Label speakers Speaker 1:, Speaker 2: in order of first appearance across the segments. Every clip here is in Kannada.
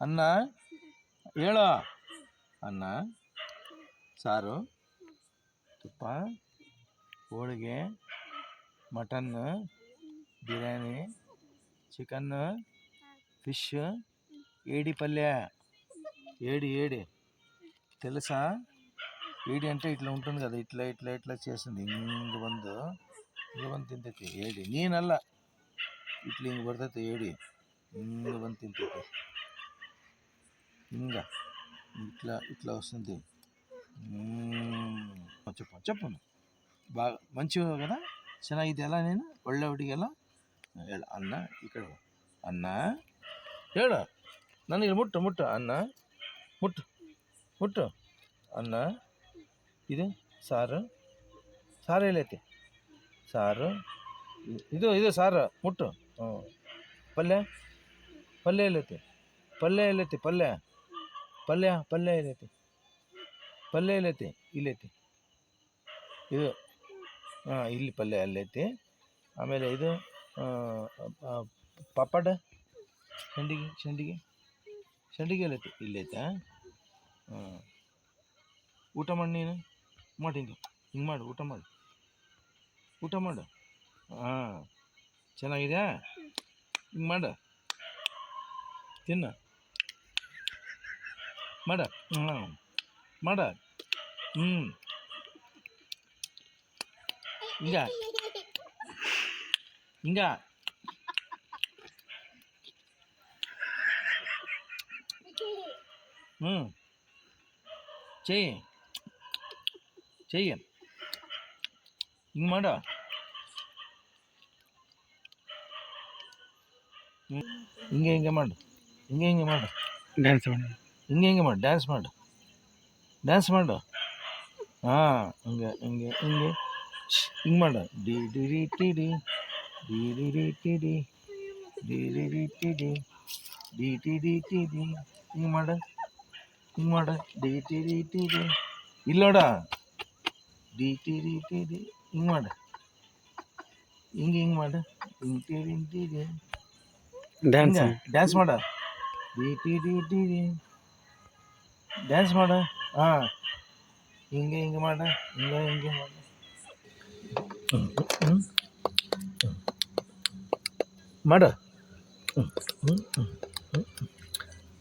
Speaker 1: ಅನ್ನ ಹೇಳೋ. ಅನ್ನ, ಸಾರು, ತುಪ್ಪ, ಹೋಳಿಗೆ, ಮಟನ್ನು, ಬಿರಿಯಾನಿ, చికెన్, ఫిష్, ఏడి పల్లె. ఏడి తెలుసా? ఏడి అంటే ఇట్లా ఉంటుంది కదా, ఇట్లా ఇట్లా ఇట్లా చేస్తుంది. ಹಿಂಗೆ ಬಂದು ತಿಂತೈತಿ ಏಡಿ. ನೀನಲ್ಲ, ಇಟ್ಲಿ ಹಿಂಗೆ ಬರ್ತೈತೆ ಏಡಿ, ಹಿಂಗೆ ಬಂದು తింటైతే. ಹಿಂಗೆ ఇట్లా ఇట్లా వస్తుంది. చెప్పు బాగా మంచిగా కదా, ಚೆನ್ನಾಗಿದೆಯಲ್ಲ ನೀನು, ಒಳ್ಳೆ ಹುಡುಗಿಯಲ್ಲ. ಹೇಳು ಅನ್ನ, ಈ ಕಡೆ ಅನ್ನ ಹೇಳು. ನನಗೆ ಮುಟ್ಟು ಅನ್ನ, ಮುಟ್ಟು ಅನ್ನ. ಇದು ಸಾರು ಎಲ್ಲೈತಿ? ಸಾರು ಇದು ಸಾರು ಮುಟ್ಟು. ಪಲ್ಯ ಎಲ್ಲೈತಿ? ಪಲ್ಯ ಎಲ್ಲೈತಿ? ಪಲ್ಯ ಎಲ್ಲೈತಿ? ಇಲ್ಲೈತಿ ಇದು. ಇಲ್ಲಿ ಪಲ್ಯ ಅಲ್ಲೈತಿ. ಆಮೇಲೆ ಇದು ಪಾಪಡ್, ಸಂಡಿಗೆ ಎಲ್ಲೈತಿ? ಇಲ್ಲೈತಾ? ಊಟ ಮಾಡಿ ನೀನು. ಮಾಡಿ ಹಿಂಗೆ ಮಾಡು, ಊಟ ಮಾಡು. ಚೆನ್ನಾಗಿದೆ. ಹಿಂಗೆ ಮಾಡು, ತಿನ್ನು ಮಾಡ. ಮಾಡ. ಹಿಂಗ చెయ్యి ಹಿಂಗೆ ಮಾಡ. ಹಿಂಗೆ ಮಾಡು. ಡ್ಯಾನ್ಸ್ ಮಾಡು. ಡ್ಯಾನ್ಸ್ ಮಾಡು. ಹಿಂಗೆ ಮಾಡು. ಡಿ ಡಿ ಡಿ ಟಿ ಡಿ ಡಿ ಡಿ ಡಿ ಟಿ ಡಿ ಡಿ ಡಿ ಡಿ ಟಿ ಡಿ ಡಿ ಟಿ ಡಿ ಟಿ ಡಿ. ಹಿಂಗೆ ಮಾಡು. ಡಿ ಟಿ ಡಿ ಟಿ ಡಿ. ಇಲ್ಲೋಡ, ಡಿ ಟಿ ಡಿ ಟಿ ಡಿ. ಹಿಂಗೆ ಮಾಡು. ಹಿಂಗೆ ಮಾಡು. ಟಿ ಡಿ. ಡ್ಯಾನ್ಸ್ ಮಾಡು. ಡಿ ಟಿ ಡಿ ಟಿ ಡಿ. ಡ್ಯಾನ್ಸ್ ಮಾಡು. ಹಿಂಗೆ ಮಾಡು. ಹಿಂಗೆ ಮಾಡು. ಮಾಡು.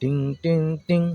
Speaker 1: ಟಿಂಗ್ ಟಿಂಗ್ ಟಿಂಗ್